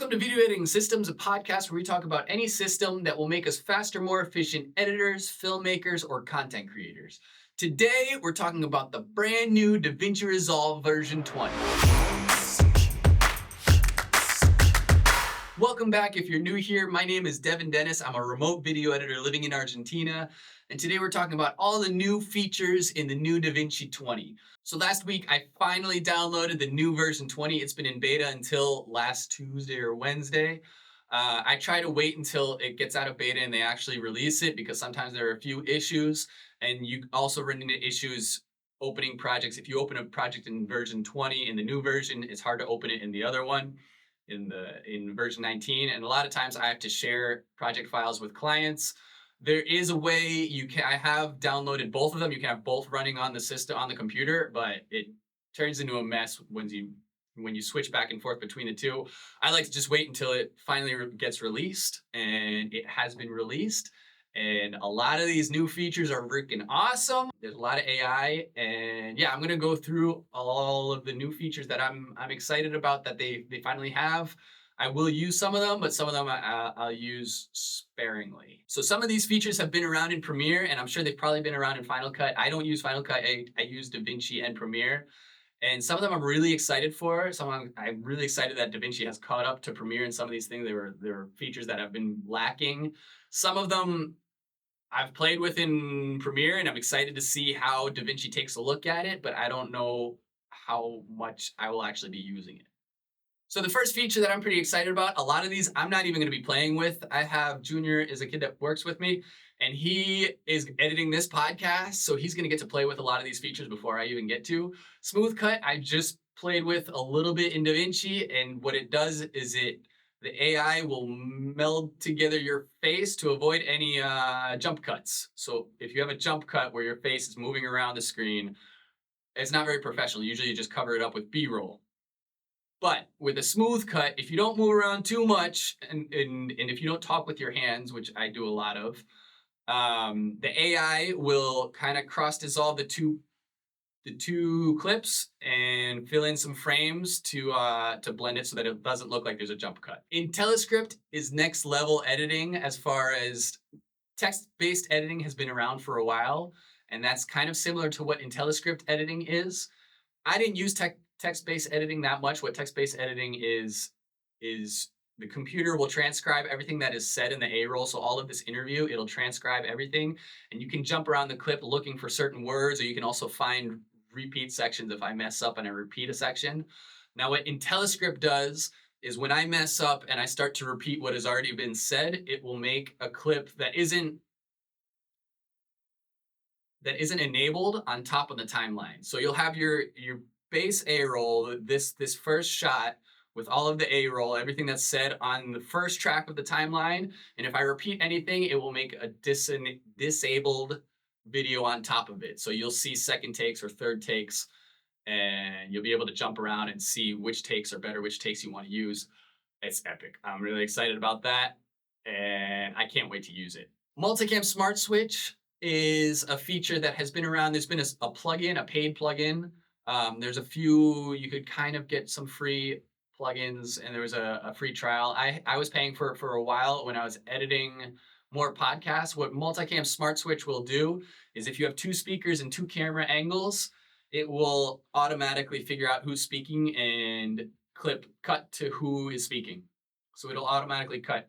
Welcome to Video Editing Systems, a podcast where we talk about any system that will make us faster, more efficient editors, filmmakers, or content creators. Today, we're talking about the brand new DaVinci Resolve version 20. Welcome back. If you're new here, my name is Devin Dennis. I'm a remote video editor living in Argentina. And today we're talking about all the new features in the new DaVinci 20. So last week, I finally downloaded the new version 20. It's been in beta until last Tuesday or Wednesday. I try to wait until it gets out of beta and they actually release it because sometimes there are a few issues. And you also run into issues opening projects. If you open a project in version 20 in the new version, it's hard to open it in the other one. In version 19, and a lot of times I have to share project files with clients. There is a way I have downloaded both of them. You can have both running on the system on the computer, but it turns into a mess when you switch back and forth between the two. I like to just wait until it finally gets released, and it has been released. And a lot of these new features are freaking awesome. There's a lot of AI, and yeah, I'm gonna go through all of the new features that I'm excited about that they finally have. I will use some of them, but some of them I'll use sparingly. So some of these features have been around in Premiere, and I'm sure they've probably been around in Final Cut. I don't use Final Cut. I use DaVinci and Premiere. And some of them I'm really excited for. I'm really excited that DaVinci has caught up to Premiere and some of these things. There were features that have been lacking. Some of them I've played with in Premiere, and I'm excited to see how DaVinci takes a look at it, but I don't know how much I will actually be using it. So the first feature that I'm pretty excited about, a lot of these I'm not even going to be playing with. I have Junior is a kid that works with me, and he is editing this podcast, so he's going to get to play with a lot of these features before I even get to. Smooth cut, I just played with a little bit in DaVinci, and what it does is the AI will meld together your face to avoid any jump cuts. So if you have a jump cut where your face is moving around the screen, it's not very professional. Usually you just cover it up with B-roll. But with a smooth cut, if you don't move around too much and if you don't talk with your hands, which I do a lot of, the AI will kind of cross-dissolve the two clips and fill in some frames to blend it so that it doesn't look like there's a jump cut. IntelliScript is next level editing as far as text-based editing has been around for a while, and that's kind of similar to what IntelliScript editing is. I didn't use text-based editing that much. What text-based editing is the computer will transcribe everything that is said in the A-roll. So all of this interview, it'll transcribe everything, and you can jump around the clip looking for certain words, or you can also find repeat sections if I mess up and I repeat a section. Now what IntelliScript does is when I mess up and I start to repeat what has already been said, it will make a clip that isn't enabled on top of the timeline. So you'll have your base A-roll, this first shot with all of the A-roll, everything that's said on the first track of the timeline. And if I repeat anything, it will make a disabled video on top of it. So you'll see second takes or third takes, and you'll be able to jump around and see which takes are better, which takes you want to use. It's epic. I'm really excited about that, and I can't wait to use it. Multicam Smart Switch is a feature that has been around. There's been a plugin, a paid plugin. There's a few, you could kind of get some free plugins, and there was a free trial. I was paying for a while when I was editing more podcasts. What Multicam Smart Switch will do is if you have two speakers and two camera angles, it will automatically figure out who's speaking and cut to who is speaking. So it'll automatically cut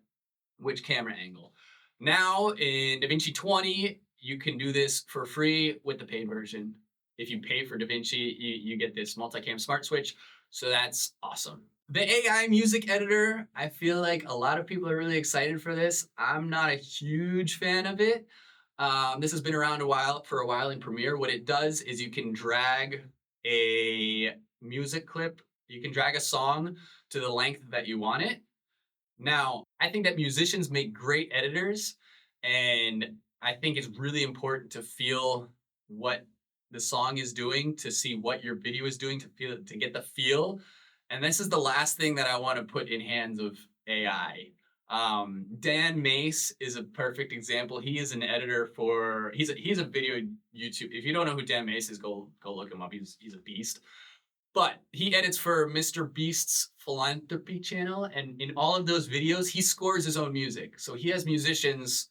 which camera angle. Now in DaVinci 20, you can do this for free with the paid version. If you pay for DaVinci, you get this Multicam Smart Switch. So that's awesome. The AI music editor, I feel like a lot of people are really excited for this. I'm not a huge fan of it. This has been around for a while in Premiere. What it does is you can drag a music clip. You can drag a song to the length that you want it. Now, I think that musicians make great editors, and I think it's really important to feel what the song is doing, to see what your video is doing, to get the feel. And this is the last thing that I want to put in hands of AI. Dan Mace is a perfect example. He is an editor he's a video YouTube. If you don't know who Dan Mace is, go look him up. He's a beast. But he edits for Mr. Beast's philanthropy channel, and in all of those videos, he scores his own music. So he has musicians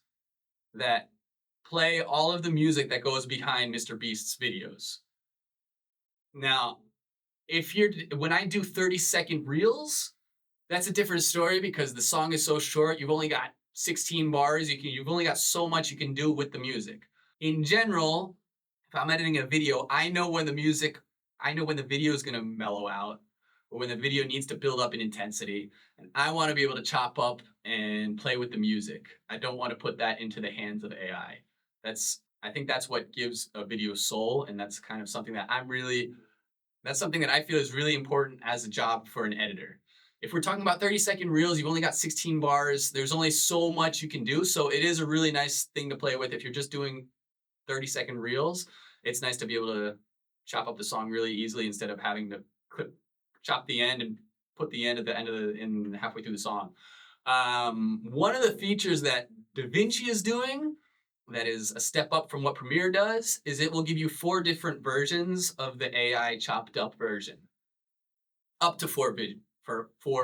that play all of the music that goes behind Mr. Beast's videos. Now, if you're when I do 30-second reels, that's a different story because the song is so short. You've only got 16 bars. You've only got so much you can do with the music. In general, if I'm editing a video, I know when the video is going to mellow out or when the video needs to build up in intensity. And I want to be able to chop up and play with the music. I don't want to put that into the hands of AI. I think that's what gives a video soul. And that's kind of something that that's something that I feel is really important as a job for an editor. If we're talking about 30-second reels, you've only got 16 bars. There's only so much you can do. So it is a really nice thing to play with if you're just doing 30-second reels. It's nice to be able to chop up the song really easily instead of having to chop the end and put the end at the end of in halfway through the song. One of the features that DaVinci is doing that is a step up from what Premiere does is it will give you 4 different versions of the AI chopped up version, up to 4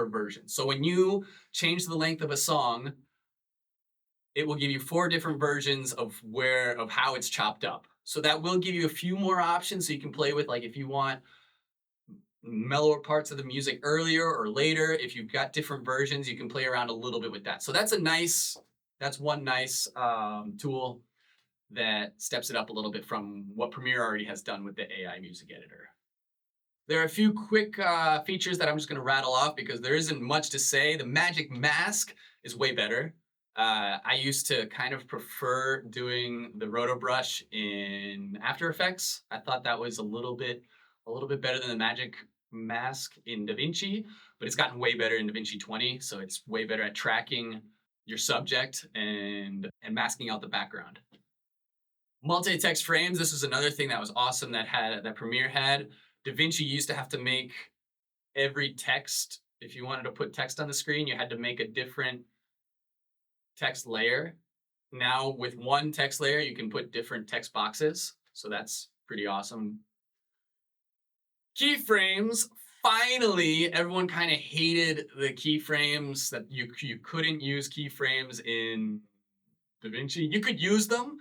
versions. So when you change the length of a song, it will give you 4 different versions of how it's chopped up. So that will give you a few more options so you can play with, like if you want mellower parts of the music earlier or later, if you've got different versions, you can play around a little bit with that. So that's one nice tool that steps it up a little bit from what Premiere already has done with the AI music editor. There are a few quick features that I'm just going to rattle off because there isn't much to say. The magic mask is way better. I used to kind of prefer doing the roto brush in After Effects. I thought that was a little bit better than the magic mask in DaVinci, but it's gotten way better in DaVinci 20. So it's way better at tracking your subject and masking out the background. Multi-text frames. This is another thing that was awesome that Premiere had. DaVinci used to have to make every text. If you wanted to put text on the screen, you had to make a different text layer. Now with one text layer, you can put different text boxes. So that's pretty awesome. Keyframes. Finally, everyone kind of hated the keyframes, that you couldn't use keyframes in DaVinci. You could use them,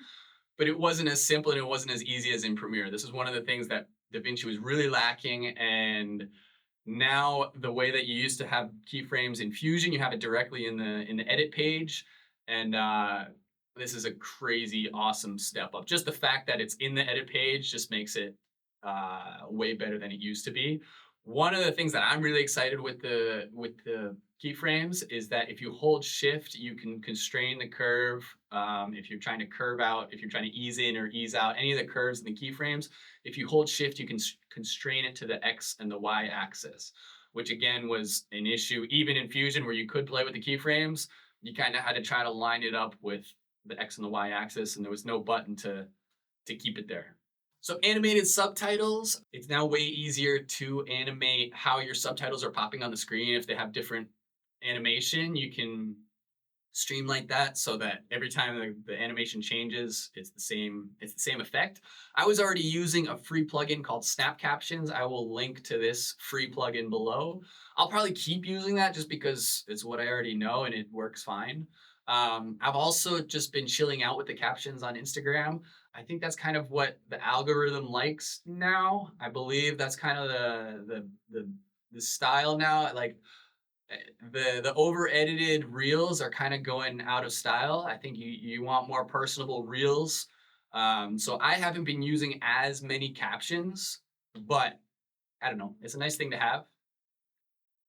but it wasn't as simple and it wasn't as easy as in Premiere. This is one of the things that DaVinci was really lacking, and now the way that you used to have keyframes in Fusion, you have it directly in the edit page, and this is a crazy awesome step up. Just the fact that it's in the edit page just makes it way better than it used to be. One of the things that I'm really excited with the keyframes is that if you hold shift, you can constrain the curve. If you're trying to curve out, if you're trying to ease in or ease out any of the curves in the keyframes, if you hold shift, you can constrain it to the X and the Y axis, which again was an issue even in Fusion where you could play with the keyframes. You kind of had to try to line it up with the X and the Y axis, and there was no button to keep it there. So animated subtitles, it's now way easier to animate how your subtitles are popping on the screen. If they have different animation, you can streamline that so that every time the animation changes, it's the same effect. I was already using a free plugin called Snap Captions. I will link to this free plugin below. I'll probably keep using that just because it's what I already know and it works fine. I've also just been chilling out with the captions on Instagram. I think that's kind of what the algorithm likes now. I believe that's kind of the style now. Like the over edited reels are kind of going out of style. I think you want more personable reels. So I haven't been using as many captions, but I don't know. It's a nice thing to have.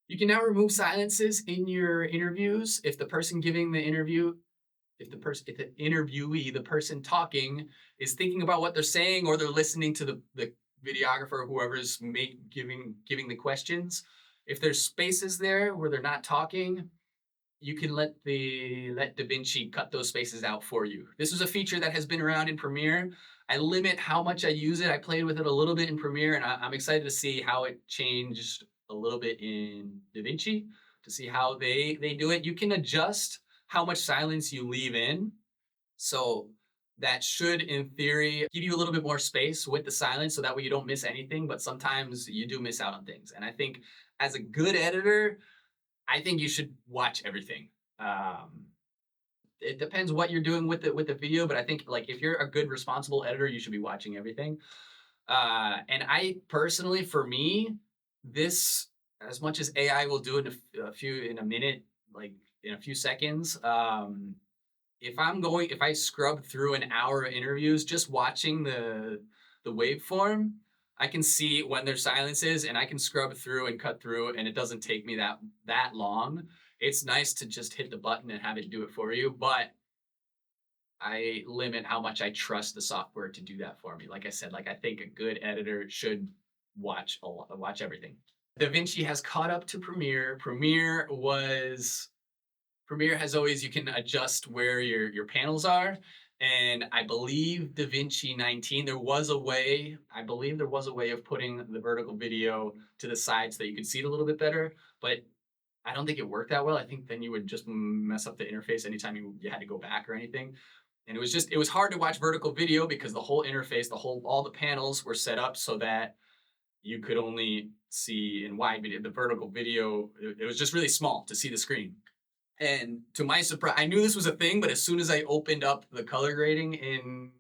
You can now remove silences in your interviews if the person giving the interview, if the interviewee, the person talking, is thinking about what they're saying or they're listening to the videographer or whoever's giving the questions. If there's spaces there where they're not talking, you can let DaVinci cut those spaces out for you. This is a feature that has been around in Premiere. I limit how much I use it. I played with it a little bit in Premiere, and I'm excited to see how it changed a little bit in DaVinci, to see how they do it. You can adjust how much silence you leave in. So that should, in theory, give you a little bit more space with the silence so that way you don't miss anything. But sometimes you do miss out on things. And I think as a good editor, I think you should watch everything. Um, it depends what you're doing with the video, but I think like if you're a good responsible editor, you should be watching everything. And I personally, for me, this as much as AI will do it in a minute, like in a few seconds. If I scrub through an hour of interviews, just watching the waveform, I can see when there's silences, and I can scrub through and cut through, and it doesn't take me that long. It's nice to just hit the button and have it do it for you, but I limit how much I trust the software to do that for me. Like I said, like I think a good editor should watch everything. DaVinci has caught up to Premiere. Premiere has always, you can adjust where your panels are. And I believe DaVinci 19, I believe there was a way of putting the vertical video to the side so that you could see it a little bit better, but I don't think it worked that well. I think then you would just mess up the interface anytime you had to go back or anything. And it was hard to watch vertical video because the whole interface, all the panels were set up so that you could only see in wide video. The vertical video, it was just really small to see the screen. And to my surprise, I knew this was a thing, but as soon as I opened up the color grading in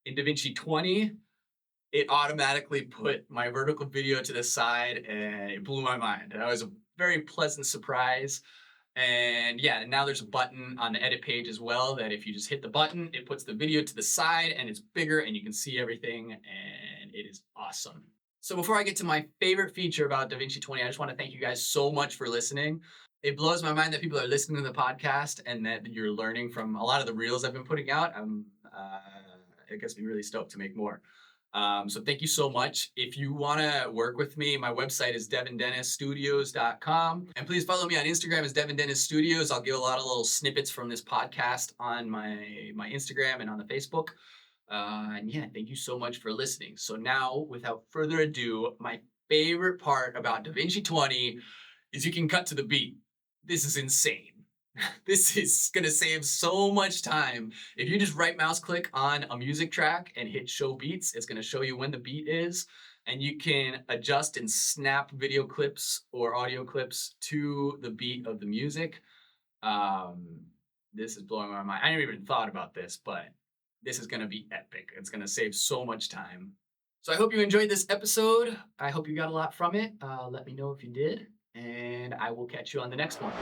DaVinci 20, it automatically put my vertical video to the side, and it blew my mind. That was a very pleasant surprise. And yeah, and now there's a button on the edit page as well that if you just hit the button, it puts the video to the side and it's bigger and you can see everything, and it is awesome. So before I get to my favorite feature about DaVinci 20, I just want to thank you guys so much for listening. It blows my mind that people are listening to the podcast and that you're learning from a lot of the reels I've been putting out. It gets me really stoked to make more. So thank you so much. If you want to work with me, my website is devindennisstudios.com. And please follow me on Instagram as Devin Dennis Studios. I'll give a lot of little snippets from this podcast on my Instagram and on the Facebook. And yeah, thank you so much for listening. So now, without further ado, my favorite part about DaVinci 20 is you can cut to the beat. This is insane. This is going to save so much time. If you just right mouse click on a music track and hit show beats, it's going to show you when the beat is, and you can adjust and snap video clips or audio clips to the beat of the music. This is blowing my mind. I never even thought about this, but this is going to be epic. It's going to save so much time. So I hope you enjoyed this episode. I hope you got a lot from it. Let me know if you did, and I will catch you on the next one.